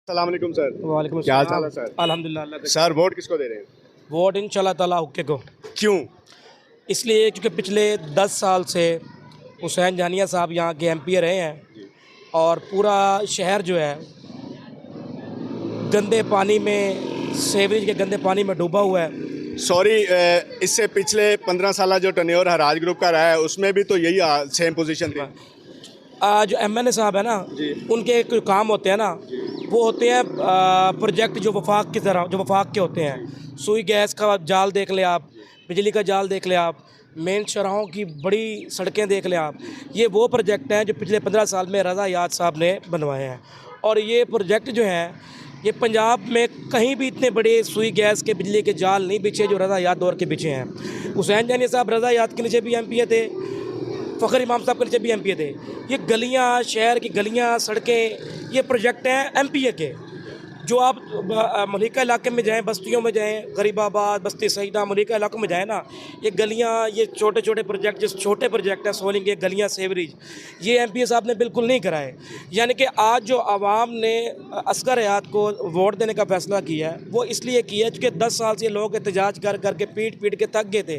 अस्सलाम वालेकुम सर। वालेकुम क्या हाल अस्सलाम। चाल है सर? अल्हम्दुलिल्लाह अल्लाह का सर वोट किसको दे रहे हैं? वोट इंशाल्लाह ताला हुक्के को। क्यों? इसलिए क्योंकि पिछले 10 साल से हुसैन जानिया साहब यहाँ के एमपी रहे हैं और पूरा शहर जो है गंदे पानी में, सीवरेज के गंदे पानी में डूबा हुआ है। सॉरी, इससे पिछले 15 साल जो टर्नओवर हराज ग्रुप का रहा है उसमें भी तो यही सेम पोजीशन थी। जो एमएनए साहब है ना, जी। उनके कुछ काम होते हैं ना, वो होते हैं प्रोजेक्ट जो वफाक की तरह, जो वफाक के होते हैं। सुई गैस का जाल देख लें आप, बिजली का जाल देख लें आप, मेन चौराहों की बड़ी सड़कें देख लें आप। ये वो प्रोजेक्ट हैं जो पिछले 15 साल में रज़ा याद साहब ने बनवाए हैं। और ये प्रोजेक्ट जो हैं ये पंजाब में कहीं भी इतने बड़े सुई गैस के, बिजली के जाल नहीं बिछे जो रज़ा याद दौर के बिछे हैं। हुसैन जानी साहब रज़ा याद के नीचे भी एमपी थे, फ़खर इमाम साहब के नीचे भी एमपी थे। ये गलियां, शहर की गलियां, सड़कें, ये प्रोजेक्ट हैं एमपी के। जो आप मलिका इलाके में जाएं, बस्तियों में जाएं, गरीबाबाद, बस्ती सईदा, मलिका इलाकों में जाएं ना, ये गलियां, ये छोटे छोटे प्रोजेक्ट, जो छोटे प्रोजेक्ट हैं सोलिंग के गलियां, सेवरेज, ये एमपी साहब ने बिल्कुल नहीं कराए। यानी कि आज जो आवाम ने असगर हयात को वोट देने का फैसला किया है वो इसलिए किया है क्योंकि 10 साल से लोग एहतजाज कर करके पीट पीट के थक गए थे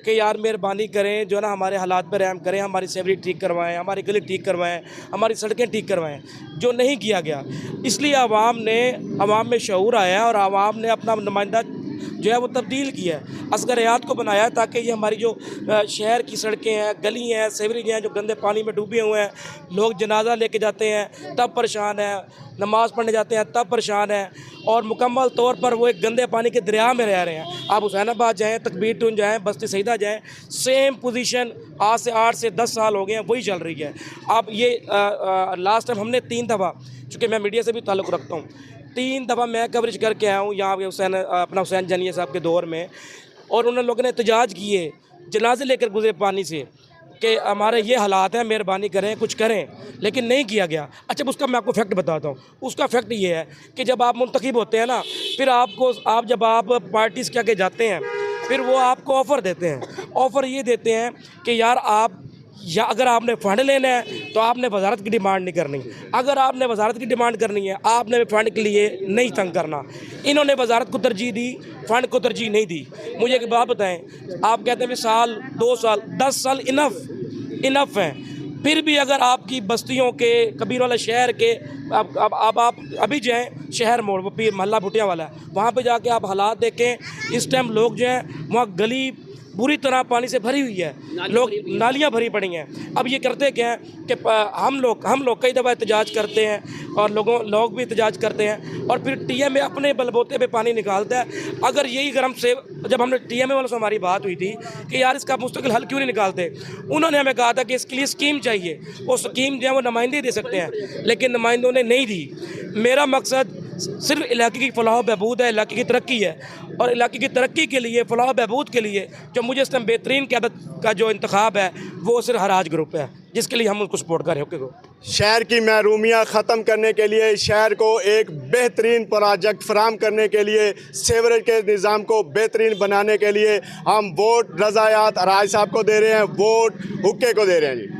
कि यार मेहरबानी करें, जो है ना हमारे हालात पर रहम करें, हमारी सेवरेज ठीक करवाएं, हमारी गली ठीक करवाएं, हमारी सड़कें ठीक करवाएं, जो नहीं किया गया। इसलिए आवाम में शऊर आया और आवाम ने अपना नुमाइंदा जो है वो तब्दील किया है, असगर हयात को बनाया ताकि ये हमारी जो शहर की सड़कें हैं, गली हैं, सेवरेज हैं जो गंदे पानी में डूबे हुए हैं, लोग जनाजा लेके जाते हैं तब परेशान हैं, नमाज़ पढ़ने जाते हैं तब परेशान हैं, और मुकम्मल तौर पर वो एक गंदे पानी के दरिया में रह रहे हैं। आप हुसैनाबाद जाएँ, तकबीर टून जाएँ, बस्ती सईदा जाएँ, सेम पोजीशन आज से 8 से 10 साल हो गए हैं, वही चल रही है। अब ये लास्ट टाइम हमने 3 दफ़ा, चूँकि मैं मीडिया से भी ताल्लुक़ रखता हूँ, 3 दफ़ा मैं कवरेज करके आया हूँ यहाँ पे हुसैन जानिया साहब के दौर में, और उन लोगों ने एहतजाज किए, जनाजे लेकर गुजरे पानी से कि हमारे ये हालात हैं, मेहरबानी करें, कुछ करें, लेकिन नहीं किया गया। अच्छा, उसका मैं आपको फैक्ट बताता हूँ। उसका फैक्ट ये है कि जब आप मुंतखब होते हैं ना, फिर जब आप पार्टीज़ के आगे जाते हैं, फिर वो आपको ऑफ़र देते हैं। ऑफ़र ये देते हैं कि यार या अगर आपने फ़ंड लेना है तो आपने वजारत की डिमांड नहीं करनी, अगर आपने वजारत की डिमांड करनी है आपने फ़ंड के लिए नहीं तंग करना। इन्होंने वजारत को तरजीह दी, फ़ंड को तरजीह नहीं दी। मुझे एक बात बताएं, आप कहते हैं कि साल, 2 साल, 10 साल इनफ हैं, फिर भी अगर आपकी बस्तियों के, कबीर वाला शहर के, अब आप अभी जाएँ शहर मोड़, वो पीर महल्ला भुटिया वाला है, वहाँ पे जाके आप हालात देखें। इस टाइम लोग जो हैं वहाँ गली बुरी तरह पानी से भरी हुई है, लोग नालियाँ भरी पड़ी हैं। अब ये करते क्या हैं कि हम लोग कई दफ़ा एहतजाज करते हैं और लोग भी एहतजाज करते हैं, और फिर टीएमए अपने बलबूते पे पानी निकालता है। अगर जब हमने टीएमए वालों से हमारी बात हुई थी कि यार इसका मुस्तकिल हल क्यों नहीं निकालते, उन्होंने हमें कहा था कि इसके लिए स्कीम चाहिए। वो स्कीम जो है वो नुमाइंदे दे सकते हैं, लेकिन नुमाइंदों ने नहीं दी। मेरा मकसद सिर्फ इलाके की फलाह बहबूद है, इलाके की तरक्की है, और इलाके की तरक्की के लिए, फलाह बहबूद के लिए जो मुझे इस टाइम बेहतरीन क़यादत का जो इंतखाब है वो सिर्फ हराज ग्रुप है, जिसके लिए हम उनको सपोर्ट कर रहे हैं। शहर की महरूमियाँ ख़त्म करने के लिए, शहर को एक बेहतरीन प्रोजेक्ट फराहम करने के लिए, सेवरेज के निज़ाम को बेहतरीन बनाने के लिए हम वोट रज़ा याद हराज साहब को दे रहे हैं, वोट हुक्के को दे रहे हैं जी।